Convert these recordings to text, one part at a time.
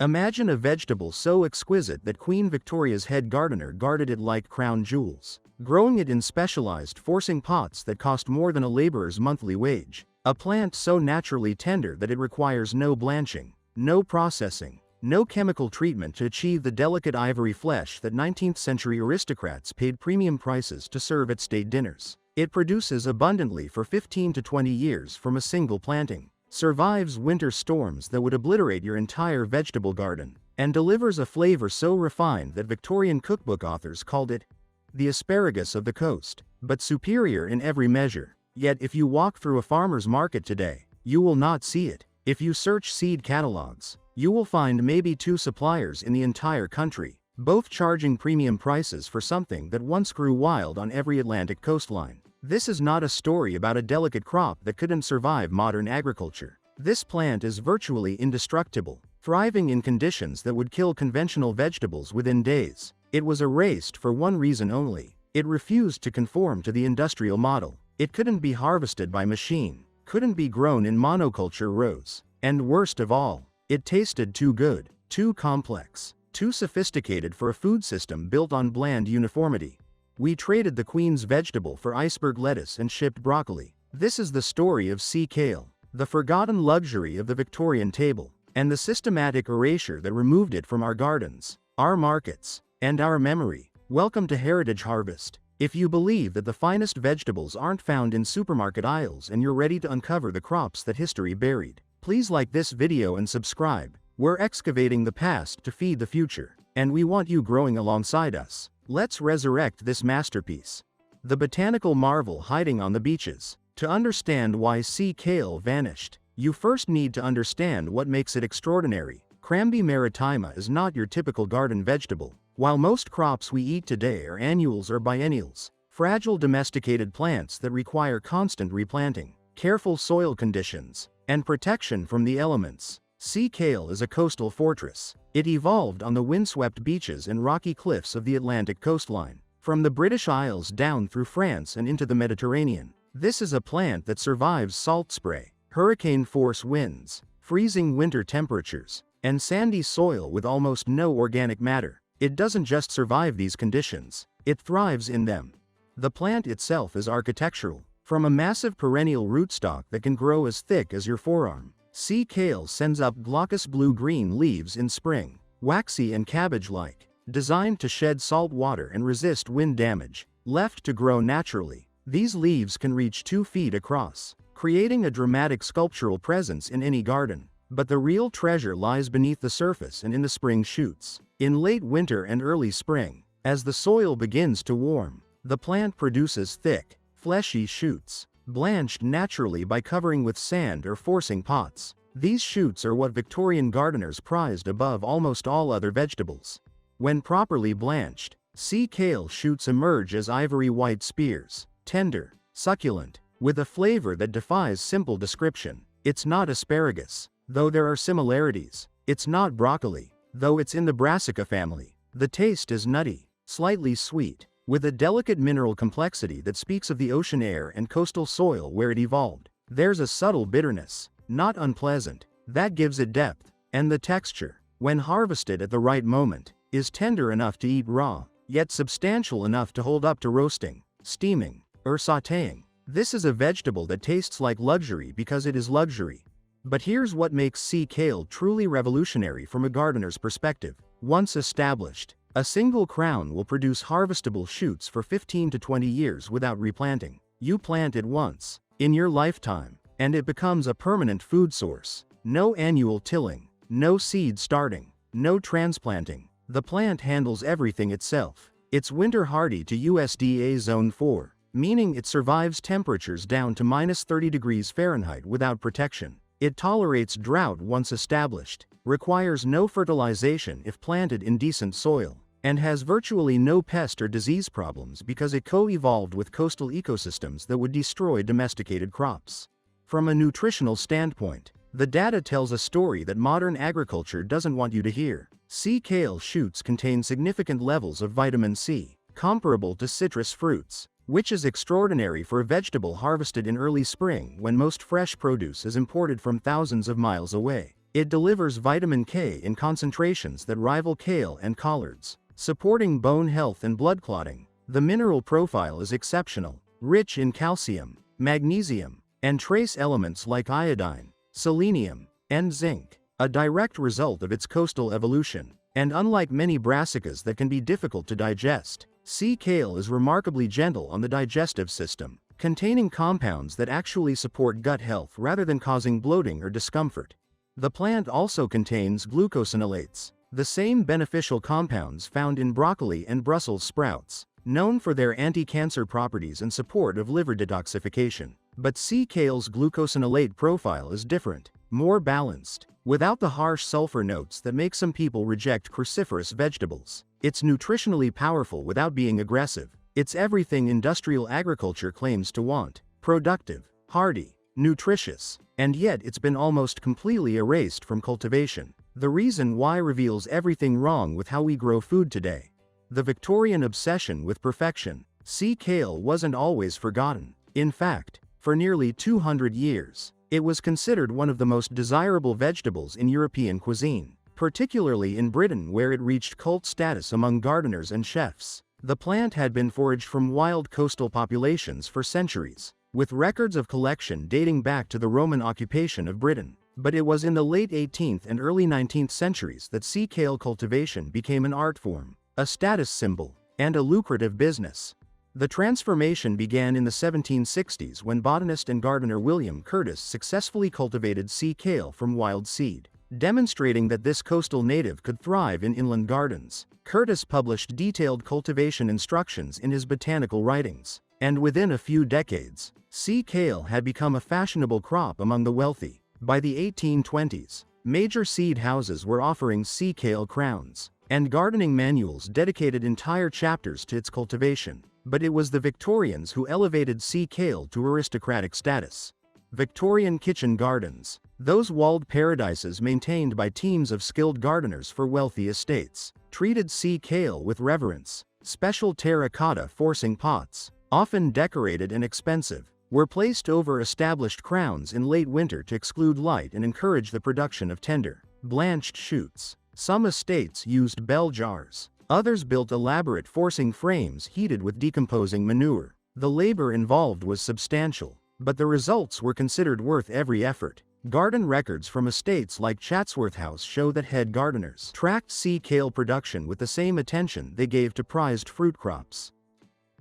Imagine a vegetable so exquisite that Queen Victoria's head gardener guarded it like crown jewels, growing it in specialized forcing pots that cost more than a laborer's monthly wage. A plant so naturally tender that it requires no blanching, no processing, no chemical treatment to achieve the delicate ivory flesh that 19th-century aristocrats paid premium prices to serve at state dinners. It produces abundantly for 15 to 20 years from a single planting, survives winter storms that would obliterate your entire vegetable garden, and delivers a flavor so refined that Victorian cookbook authors called it the asparagus of the coast, but superior in every measure. Yet if you walk through a farmer's market today, you will not see it. If you search seed catalogs, you will find maybe 2 suppliers in the entire country, both charging premium prices for something that once grew wild on every Atlantic coastline. This is not a story about a delicate crop that couldn't survive modern agriculture. This plant is virtually indestructible, thriving in conditions that would kill conventional vegetables within days. It was erased for one reason only: it refused to conform to the industrial model. It couldn't be harvested by machine, couldn't be grown in monoculture rows, and worst of all, it tasted too good, too complex, too sophisticated for a food system built on bland uniformity. We traded the Queen's vegetable for iceberg lettuce and shipped broccoli. This is the story of sea kale, the forgotten luxury of the Victorian table, and the systematic erasure that removed it from our gardens, our markets, and our memory. Welcome to Heritage Harvest. If you believe that the finest vegetables aren't found in supermarket aisles and you're ready to uncover the crops that history buried, please like this video and subscribe. We're excavating the past to feed the future, and we want you growing alongside us. Let's resurrect this masterpiece, the botanical marvel hiding on the beaches. To understand why sea kale vanished, you first need to understand what makes it extraordinary. Cramby maritima is not your typical garden vegetable. While most crops we eat today are annuals or biennials, fragile domesticated plants that require constant replanting, careful soil conditions, and protection from the elements, sea kale is a coastal fortress. It evolved on the windswept beaches and rocky cliffs of the Atlantic coastline, from the British Isles down through France and into the Mediterranean. This is a plant that survives salt spray, hurricane-force winds, freezing winter temperatures, and sandy soil with almost no organic matter. It doesn't just survive these conditions, it thrives in them. The plant itself is architectural. From a massive perennial rootstock that can grow as thick as your forearm, sea kale sends up glaucous blue-green leaves in spring, waxy and cabbage-like, designed to shed salt water and resist wind damage. Left to grow naturally, these leaves can reach 2 feet across, creating a dramatic sculptural presence in any garden. But the real treasure lies beneath the surface and in the spring shoots. In late winter and early spring, as the soil begins to warm, the plant produces thick, fleshy shoots, blanched naturally by covering with sand or forcing pots. These shoots are what Victorian gardeners prized above almost all other vegetables. When properly blanched, sea kale shoots emerge as ivory white spears, tender, succulent, with a flavor that defies simple description. It's not asparagus, though there are similarities. It's not broccoli, though it's in the brassica family. The taste is nutty, slightly sweet, with a delicate mineral complexity that speaks of the ocean air and coastal soil where it evolved. There's a subtle bitterness, not unpleasant, that gives it depth, and the texture, when harvested at the right moment, is tender enough to eat raw, yet substantial enough to hold up to roasting, steaming, or sautéing. This is a vegetable that tastes like luxury because it is luxury. But here's what makes sea kale truly revolutionary from a gardener's perspective. Once established, a single crown will produce harvestable shoots for 15 to 20 years without replanting. You plant it once, in your lifetime, and it becomes a permanent food source. No annual tilling, no seed starting, no transplanting. The plant handles everything itself. It's winter hardy to USDA Zone 4, meaning it survives temperatures down to -30 degrees Fahrenheit without protection. It tolerates drought once established, requires no fertilization if planted in decent soil, and has virtually no pest or disease problems because it co-evolved with coastal ecosystems that would destroy domesticated crops. From a nutritional standpoint, the data tells a story that modern agriculture doesn't want you to hear. Sea kale shoots contain significant levels of vitamin C, comparable to citrus fruits, which is extraordinary for a vegetable harvested in early spring when most fresh produce is imported from thousands of miles away. It delivers vitamin K in concentrations that rival kale and collards, supporting bone health and blood clotting. The mineral profile is exceptional, rich in calcium, magnesium, and trace elements like iodine, selenium, and zinc, a direct result of its coastal evolution. And unlike many brassicas that can be difficult to digest, sea kale is remarkably gentle on the digestive system, containing compounds that actually support gut health rather than causing bloating or discomfort. The plant also contains glucosinolates, the same beneficial compounds found in broccoli and Brussels sprouts, known for their anti-cancer properties and support of liver detoxification. But sea kale's glucosinolate profile is different, more balanced, without the harsh sulfur notes that make some people reject cruciferous vegetables. It's nutritionally powerful without being aggressive. It's everything industrial agriculture claims to want: productive, hardy, nutritious, and yet it's been almost completely erased from cultivation. The reason why reveals everything wrong with how we grow food today. The Victorian obsession with perfection. Sea kale wasn't always forgotten. In fact, for nearly 200 years, it was considered one of the most desirable vegetables in European cuisine, particularly in Britain, where it reached cult status among gardeners and chefs. The plant had been foraged from wild coastal populations for centuries, with records of collection dating back to the Roman occupation of Britain. But it was in the late 18th and early 19th centuries that sea kale cultivation became an art form, a status symbol, and a lucrative business. The transformation began in the 1760s when botanist and gardener William Curtis successfully cultivated sea kale from wild seed, demonstrating that this coastal native could thrive in inland gardens. Curtis published detailed cultivation instructions in his botanical writings, and within a few decades, sea kale had become a fashionable crop among the wealthy. By the 1820s, major seed houses were offering sea kale crowns, and gardening manuals dedicated entire chapters to its cultivation. But it was the Victorians who elevated sea kale to aristocratic status. Victorian kitchen gardens, those walled paradises maintained by teams of skilled gardeners for wealthy estates, treated sea kale with reverence. Special terracotta forcing pots, often decorated and expensive, were placed over established crowns in late winter to exclude light and encourage the production of tender, blanched shoots. Some estates used bell jars. Others built elaborate forcing frames heated with decomposing manure. The labor involved was substantial, but the results were considered worth every effort. Garden records from estates like Chatsworth House show that head gardeners tracked sea kale production with the same attention they gave to prized fruit crops.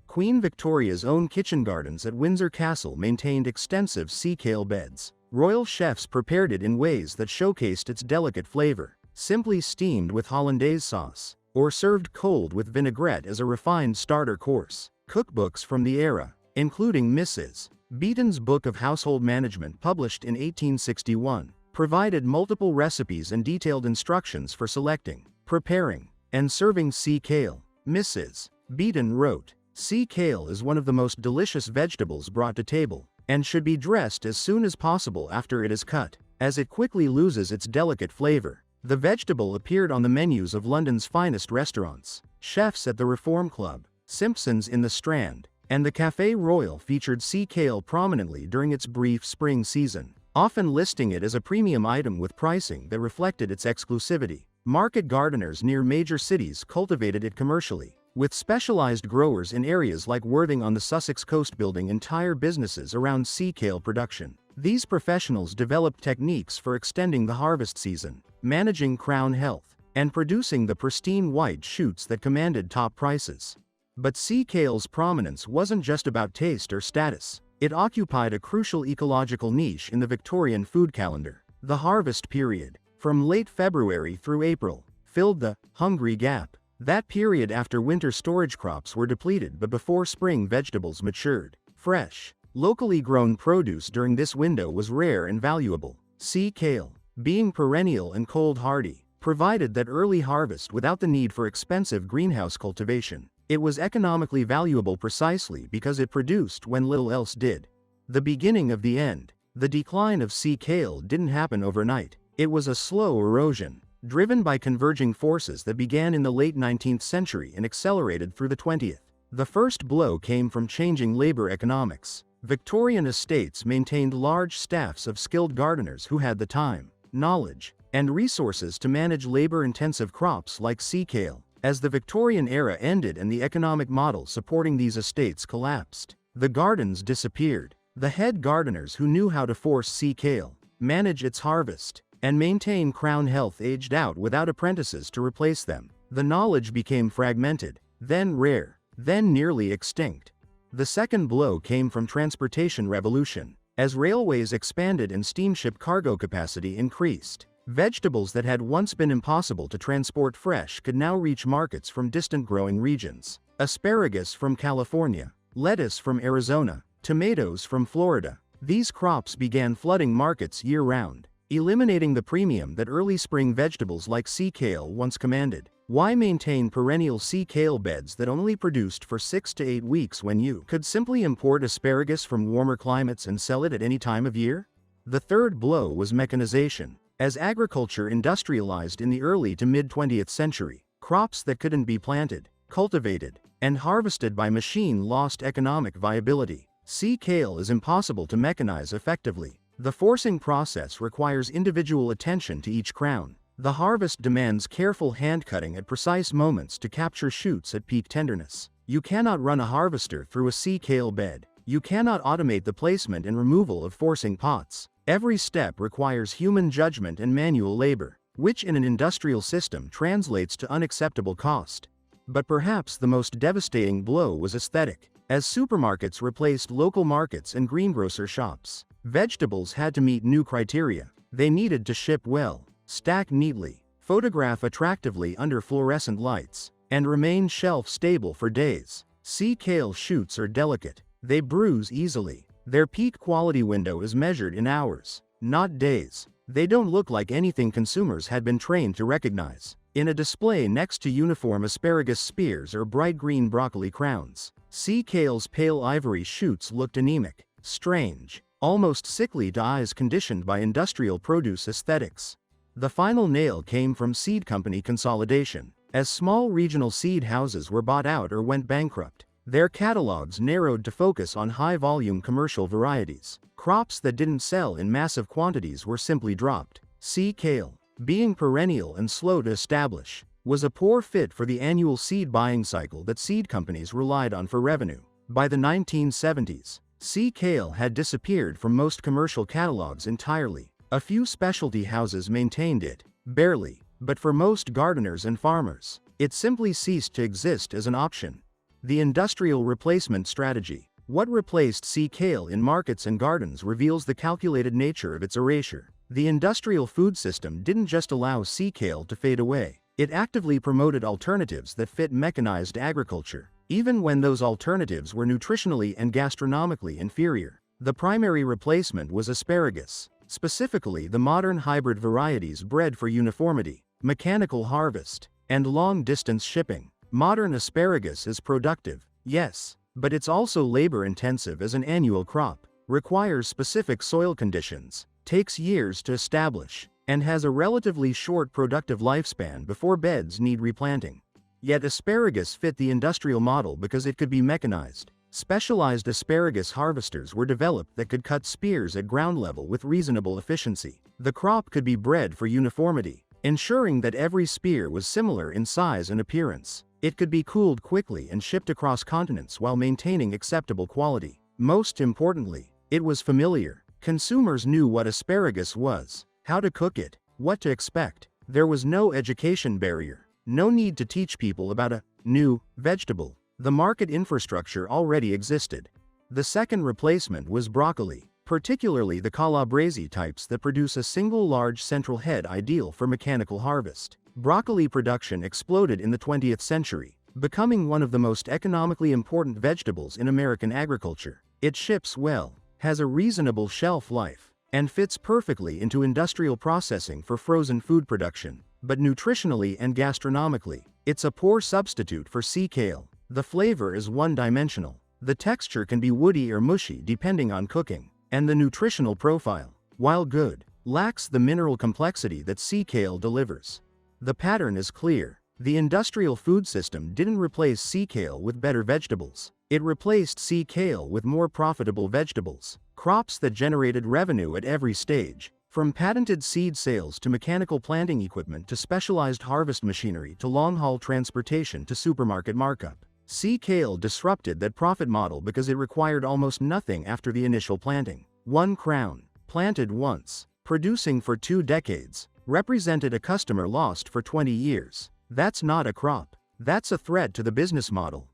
Queen Victoria's own kitchen gardens at Windsor Castle maintained extensive sea kale beds. Royal chefs prepared it in ways that showcased its delicate flavor, simply steamed with hollandaise sauce, or served cold with vinaigrette as a refined starter course. Cookbooks from the era, including Mrs. Beeton's Book of Household Management published in 1861, provided multiple recipes and detailed instructions for selecting, preparing, and serving sea kale. Mrs. Beeton wrote, "Sea kale is one of the most delicious vegetables brought to table, and should be dressed as soon as possible after it is cut, as it quickly loses its delicate flavor." The vegetable appeared on the menus of London's finest restaurants. Chefs at the Reform Club, Simpson's in the Strand, and the Café Royal featured sea kale prominently during its brief spring season, often listing it as a premium item with pricing that reflected its exclusivity. Market gardeners near major cities cultivated it commercially, with specialized growers in areas like Worthing on the Sussex coast building entire businesses around sea kale production. These professionals developed techniques for extending the harvest season, managing crown health, and producing the pristine white shoots that commanded top prices. But sea kale's prominence wasn't just about taste or status. It occupied a crucial ecological niche in the Victorian food calendar. The harvest period, from late February through April, filled the hungry gap. That period after winter storage crops were depleted but before spring vegetables matured. Fresh, locally grown produce during this window was rare and valuable. Sea kale, being perennial and cold hardy, provided that early harvest without the need for expensive greenhouse cultivation. It was economically valuable precisely because it produced when little else did. The beginning of the end. The decline of sea kale didn't happen overnight. It was a slow erosion, driven by converging forces that began in the late 19th century and accelerated through the 20th. The first blow came from changing labor economics. Victorian estates maintained large staffs of skilled gardeners who had the time, knowledge, and resources to manage labor-intensive crops like sea kale. As the Victorian era ended and the economic model supporting these estates collapsed, the gardens disappeared. The head gardeners who knew how to force sea kale, manage its harvest, and maintain crown health aged out without apprentices to replace them. The knowledge became fragmented, then rare, then nearly extinct. The second blow came from transportation revolution. As railways expanded and steamship cargo capacity increased, vegetables that had once been impossible to transport fresh could now reach markets from distant growing regions. Asparagus from California, lettuce from Arizona, tomatoes from Florida. These crops began flooding markets year-round, eliminating the premium that early spring vegetables like sea kale once commanded. Why maintain perennial sea kale beds that only produced for 6 to 8 weeks when you could simply import asparagus from warmer climates and sell it at any time of year? The third blow was mechanization. As agriculture industrialized in the early to mid-20th century, crops that couldn't be planted, cultivated, and harvested by machine lost economic viability. Sea kale is impossible to mechanize effectively. The forcing process requires individual attention to each crown. The harvest demands careful hand-cutting at precise moments to capture shoots at peak tenderness. You cannot run a harvester through a sea kale bed. You cannot automate the placement and removal of forcing pots. Every step requires human judgment and manual labor, which in an industrial system translates to unacceptable cost. But perhaps the most devastating blow was aesthetic. As supermarkets replaced local markets and greengrocer shops, vegetables had to meet new criteria. They needed to ship well, stack neatly, photograph attractively under fluorescent lights, and remain shelf-stable for days. Sea kale shoots are delicate. They bruise easily. Their peak quality window is measured in hours, not days. They don't look like anything consumers had been trained to recognize. In a display next to uniform asparagus spears or bright green broccoli crowns, sea kale's pale ivory shoots looked anemic, strange, almost sickly to eyes conditioned by industrial produce aesthetics. The final nail came from seed company consolidation. As small regional seed houses were bought out or went bankrupt, their catalogs narrowed to focus on high-volume commercial varieties. Crops that didn't sell in massive quantities were simply dropped. Sea kale, being perennial and slow to establish, was a poor fit for the annual seed buying cycle that seed companies relied on for revenue. By the 1970s, sea kale had disappeared from most commercial catalogs entirely. A few specialty houses maintained it, barely, but for most gardeners and farmers, it simply ceased to exist as an option. The industrial replacement strategy. What replaced sea kale in markets and gardens reveals the calculated nature of its erasure. The industrial food system didn't just allow sea kale to fade away. It actively promoted alternatives that fit mechanized agriculture, even when those alternatives were nutritionally and gastronomically inferior. The primary replacement was asparagus, specifically the modern hybrid varieties bred for uniformity, mechanical harvest, and long-distance shipping. Modern asparagus is productive, yes, but it's also labor-intensive as an annual crop, requires specific soil conditions, takes years to establish, and has a relatively short productive lifespan before beds need replanting. Yet asparagus fit the industrial model because it could be mechanized. Specialized asparagus harvesters were developed that could cut spears at ground level with reasonable efficiency. The crop could be bred for uniformity, ensuring that every spear was similar in size and appearance. It could be cooled quickly and shipped across continents while maintaining acceptable quality. Most importantly, it was familiar. Consumers knew what asparagus was, how to cook it, what to expect. There was no education barrier, no need to teach people about a new vegetable. The market infrastructure already existed. The second replacement was broccoli, particularly the calabrese types that produce a single large central head ideal for mechanical harvest. Broccoli production exploded in the 20th century, becoming one of the most economically important vegetables in American agriculture. It ships well, has a reasonable shelf life, and fits perfectly into industrial processing for frozen food production. But nutritionally and gastronomically, it's a poor substitute for sea kale. The flavor is one-dimensional. The texture can be woody or mushy depending on cooking. And the nutritional profile, while good, lacks the mineral complexity that sea kale delivers. The pattern is clear. The industrial food system didn't replace sea kale with better vegetables. It replaced sea kale with more profitable vegetables, crops that generated revenue at every stage. From patented seed sales to mechanical planting equipment to specialized harvest machinery to long-haul transportation to supermarket markup, sea kale disrupted that profit model because it required almost nothing after the initial planting. 1 crown, planted once, producing for 2 decades, represented a customer lost for 20 years. That's not a crop. That's a threat to the business model.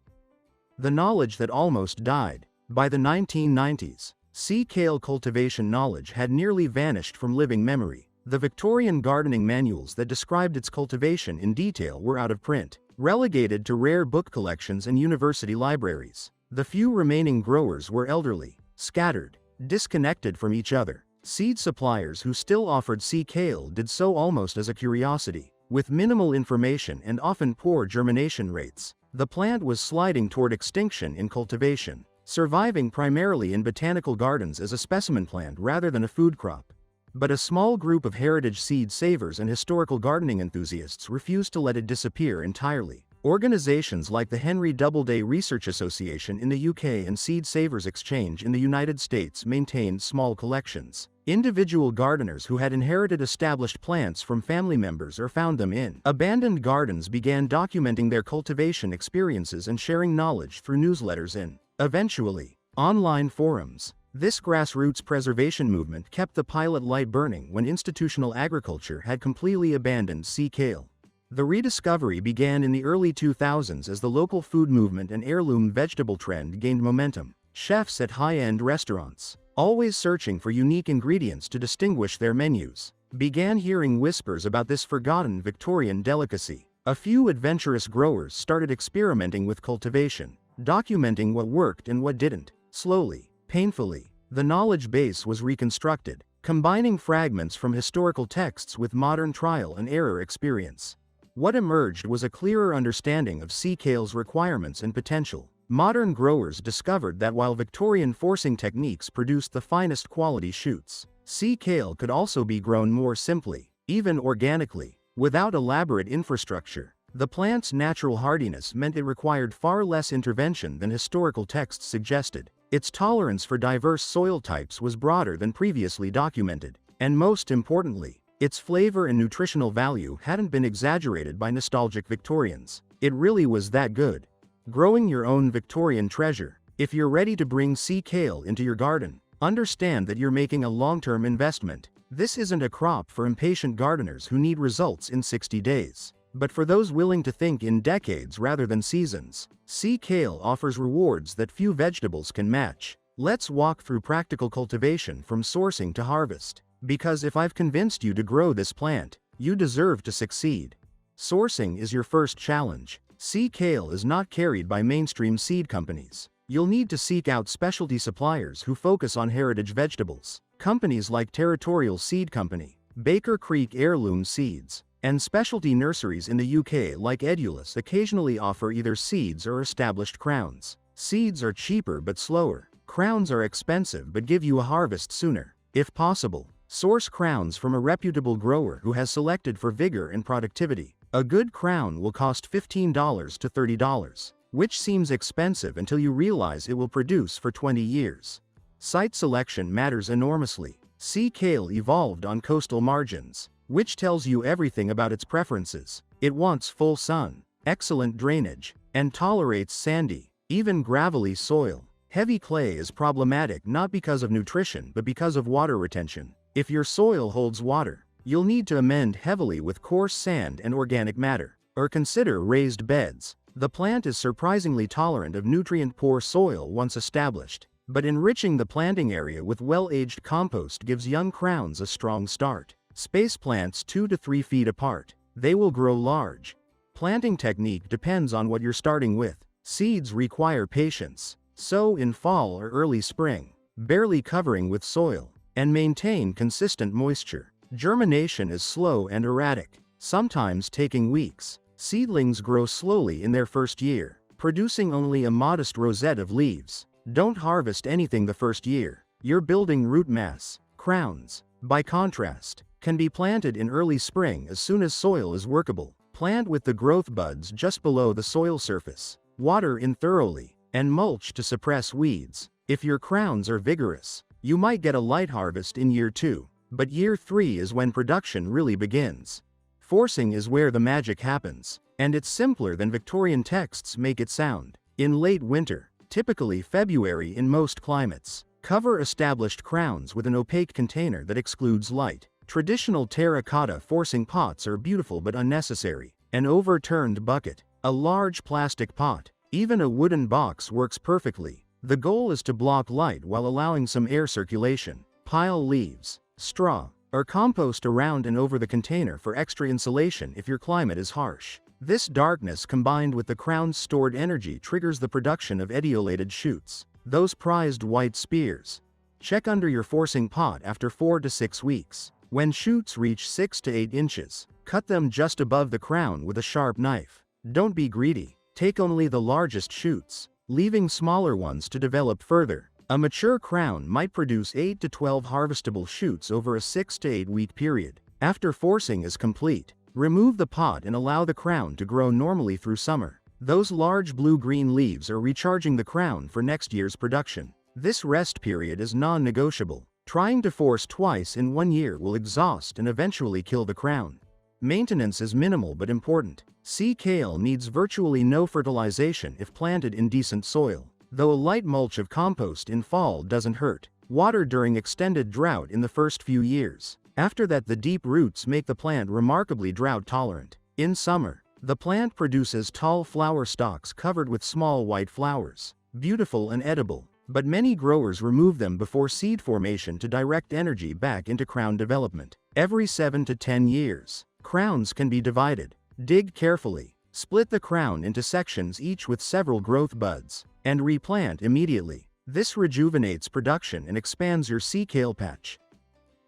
The knowledge that almost died. By the 1990s, sea kale cultivation knowledge had nearly vanished from living memory. The Victorian gardening manuals that described its cultivation in detail were out of print, relegated to rare book collections and university libraries. The few remaining growers were elderly, scattered, disconnected from each other. Seed suppliers who still offered sea kale did so almost as a curiosity. With minimal information and often poor germination rates, the plant was sliding toward extinction in cultivation, surviving primarily in botanical gardens as a specimen plant rather than a food crop. But a small group of heritage seed savers and historical gardening enthusiasts refused to let it disappear entirely. Organizations like the Henry Doubleday Research Association in the UK and Seed Savers Exchange in the United States maintained small collections. Individual gardeners who had inherited established plants from family members or found them in abandoned gardens began documenting their cultivation experiences and sharing knowledge through newsletters and, eventually, online forums. This grassroots preservation movement kept the pilot light burning when institutional agriculture had completely abandoned sea kale. The rediscovery began in the early 2000s as the local food movement and heirloom vegetable trend gained momentum. Chefs at high-end restaurants, always searching for unique ingredients to distinguish their menus, began hearing whispers about this forgotten Victorian delicacy. A few adventurous growers started experimenting with cultivation, documenting what worked and what didn't. Slowly, painfully, the knowledge base was reconstructed, combining fragments from historical texts with modern trial and error experience. What emerged was a clearer understanding of sea kale's requirements and potential. Modern growers discovered that while Victorian forcing techniques produced the finest quality shoots, sea kale could also be grown more simply, even organically, without elaborate infrastructure. The plant's natural hardiness meant it required far less intervention than historical texts suggested. Its tolerance for diverse soil types was broader than previously documented, and most importantly, its flavor and nutritional value hadn't been exaggerated by nostalgic Victorians. It really was that good. Growing your own Victorian treasure. If you're ready to bring sea kale into your garden, understand that you're making a long-term investment. This isn't a crop for impatient gardeners who need results in 60 days, but for those willing to think in decades rather than seasons. Sea kale offers rewards that few vegetables can match. Let's walk through practical cultivation from sourcing to harvest. Because if I've convinced you to grow this plant, you deserve to succeed. Sourcing is your first challenge. Sea kale is not carried by mainstream seed companies. You'll need to seek out specialty suppliers who focus on heritage vegetables. Companies like Territorial Seed Company, Baker Creek Heirloom Seeds, and specialty nurseries in the UK like Edulus occasionally offer either seeds or established crowns. Seeds are cheaper but slower. Crowns are expensive but give you a harvest sooner. If possible, source crowns from a reputable grower who has selected for vigor and productivity. A good crown will cost $15 to $30, which seems expensive until you realize it will produce for 20 years. Site selection matters enormously. Sea kale evolved on coastal margins, which tells you everything about its preferences. It wants full sun, excellent drainage, and tolerates sandy, even gravelly soil. Heavy clay is problematic not because of nutrition but because of water retention. If your soil holds water, you'll need to amend heavily with coarse sand and organic matter, or consider raised beds. The plant is surprisingly tolerant of nutrient-poor soil once established, but enriching the planting area with well-aged compost gives young crowns a strong start. Space plants 2 to 3 feet apart. They will grow large. Planting technique depends on what you're starting with. Seeds require patience. Sow in fall or early spring, barely covering with soil, and maintain consistent moisture. Germination is slow and erratic, sometimes taking weeks. Seedlings grow slowly in their first year, producing only a modest rosette of leaves. Don't harvest anything the first year. You're building root mass. Crowns, by contrast, can be planted in early spring as soon as soil is workable. Plant with the growth buds just below the soil surface. Water in thoroughly, and mulch to suppress weeds. If your crowns are vigorous, you might get a light harvest in year 2. but year 3 is when production really begins. Forcing is where the magic happens, and it's simpler than Victorian texts make it sound. In late winter, typically February in most climates, cover established crowns with an opaque container that excludes light. Traditional terracotta forcing pots are beautiful but unnecessary. An overturned bucket, a large plastic pot, even a wooden box works perfectly. The goal is to block light while allowing some air circulation. Pile leaves, straw, or compost around and over the container for extra insulation if your climate is harsh. This darkness combined with the crown's stored energy triggers the production of etiolated shoots, those prized white spears. Check under your forcing pot after 4 to 6 weeks. When shoots reach 6 to 8 inches, cut them just above the crown with a sharp knife. Don't be greedy. Take only the largest shoots, leaving smaller ones to develop further. A mature crown might produce 8 to 12 harvestable shoots over a 6 to 8 week period. After forcing is complete, remove the pot and allow the crown to grow normally through summer. Those large blue-green leaves are recharging the crown for next year's production. This rest period is non-negotiable. Trying to force twice in 1 year will exhaust and eventually kill the crown. Maintenance is minimal but important. Sea kale needs virtually no fertilization if planted in decent soil, though a light mulch of compost in fall doesn't hurt. Water during extended drought in the first few years. After that, the deep roots make the plant remarkably drought-tolerant. In summer, the plant produces tall flower stalks covered with small white flowers, beautiful and edible. But many growers remove them before seed formation to direct energy back into crown development. Every 7 to 10 years, crowns can be divided. Dig carefully, split the crown into sections each with several growth buds, and replant immediately. This rejuvenates production and expands your sea kale patch.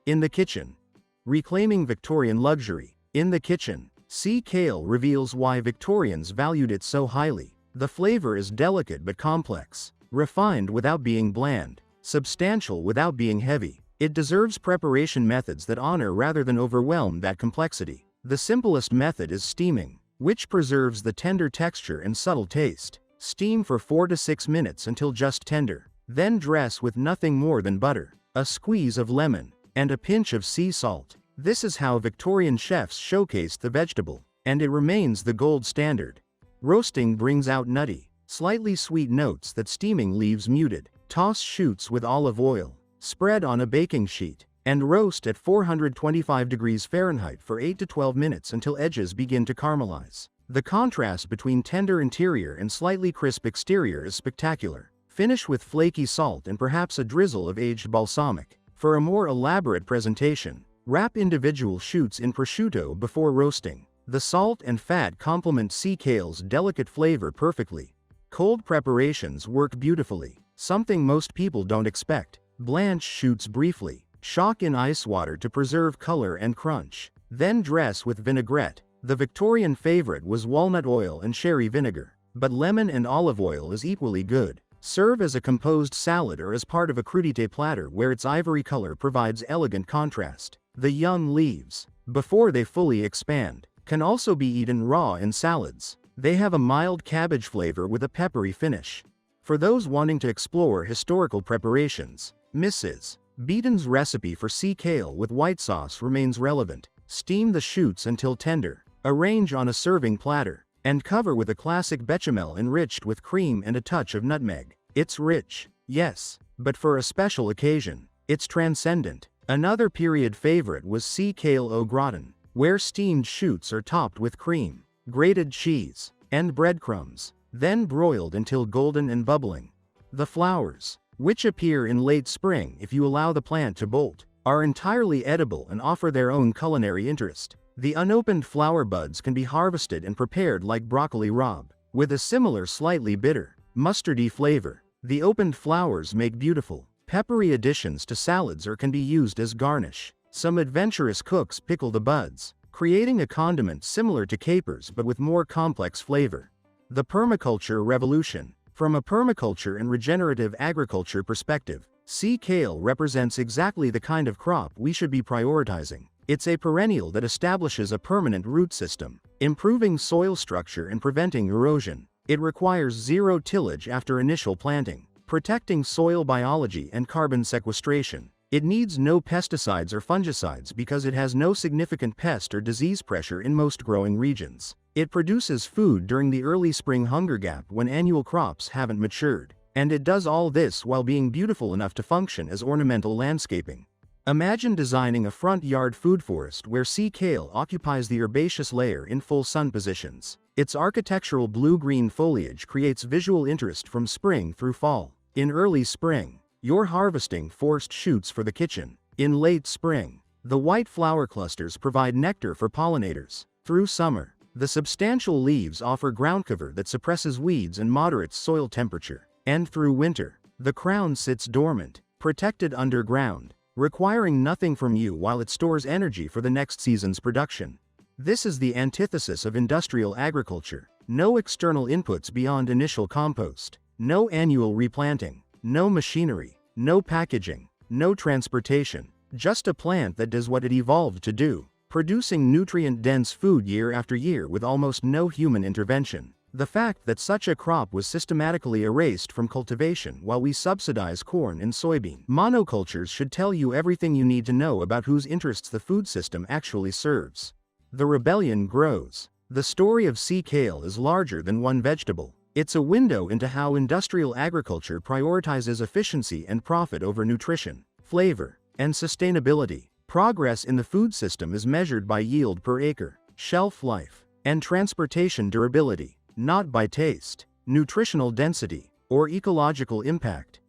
In the kitchen. Reclaiming Victorian luxury. In the kitchen, sea kale reveals why Victorians valued it so highly. The flavor is delicate but complex. Refined without being bland, substantial without being heavy. It deserves preparation methods that honor rather than overwhelm that complexity. The simplest method is steaming, which preserves the tender texture and subtle taste. Steam for 4 to 6 minutes until just tender. Then dress with nothing more than butter, a squeeze of lemon, and a pinch of sea salt. This is how Victorian chefs showcased the vegetable, and it remains the gold standard. Roasting brings out nutty, slightly sweet notes that steaming leaves muted. Toss shoots with olive oil, spread on a baking sheet, and roast at 425 degrees Fahrenheit for 8 to 12 minutes until edges begin to caramelize. The contrast between tender interior and slightly crisp exterior is spectacular. Finish with flaky salt and perhaps a drizzle of aged balsamic. For a more elaborate presentation, wrap individual shoots in prosciutto before roasting. The salt and fat complement sea kale's delicate flavor perfectly. Cold preparations work beautifully, something most people don't expect. Blanch shoots briefly, shock in ice water to preserve color and crunch. Then dress with vinaigrette. The Victorian favorite was walnut oil and sherry vinegar, but lemon and olive oil is equally good. Serve as a composed salad or as part of a crudité platter where its ivory color provides elegant contrast. The young leaves, before they fully expand, can also be eaten raw in salads. They have a mild cabbage flavor with a peppery finish. For those wanting to explore historical preparations, Mrs. Beaton's recipe for sea kale with white sauce remains relevant. Steam the shoots until tender, arrange on a serving platter, and cover with a classic bechamel enriched with cream and a touch of nutmeg. It's rich, yes, but for a special occasion, it's transcendent. Another period favorite was sea kale au gratin, where steamed shoots are topped with cream, grated cheese, and breadcrumbs, then broiled until golden and bubbling. The flowers, which appear in late spring if you allow the plant to bolt, are entirely edible and offer their own culinary interest. The unopened flower buds can be harvested and prepared like broccoli rabe, with a similar slightly bitter, mustardy flavor. The opened flowers make beautiful, peppery additions to salads or can be used as garnish. Some adventurous cooks pickle the buds, creating a condiment similar to capers but with more complex flavor. The permaculture revolution. From a permaculture and regenerative agriculture perspective, sea kale represents exactly the kind of crop we should be prioritizing. It's a perennial that establishes a permanent root system, improving soil structure and preventing erosion. It requires zero tillage after initial planting, protecting soil biology and carbon sequestration. It needs no pesticides or fungicides because it has no significant pest or disease pressure in most growing regions. It produces food during the early spring hunger gap when annual crops haven't matured. And it does all this while being beautiful enough to function as ornamental landscaping. Imagine designing a front yard food forest where sea kale occupies the herbaceous layer in full sun positions. Its architectural blue-green foliage creates visual interest from spring through fall. In early spring, you're harvesting forced shoots for the kitchen. In late spring, the white flower clusters provide nectar for pollinators. Through summer, the substantial leaves offer ground cover that suppresses weeds and moderates soil temperature. And through winter, the crown sits dormant, protected underground, requiring nothing from you while it stores energy for the next season's production. This is the antithesis of industrial agriculture. No external inputs beyond initial compost, no annual replanting, no machinery, no packaging, no transportation, just a plant that does what it evolved to do, producing nutrient-dense food year after year with almost no human intervention. The fact that such a crop was systematically erased from cultivation while we subsidize corn and soybean monocultures should tell you everything you need to know about whose interests the food system actually serves. The rebellion grows. The story of sea kale is larger than one vegetable. It's a window into how industrial agriculture prioritizes efficiency and profit over nutrition, flavor, and sustainability. Progress in the food system is measured by yield per acre, shelf life, and transportation durability, not by taste, nutritional density, or ecological impact.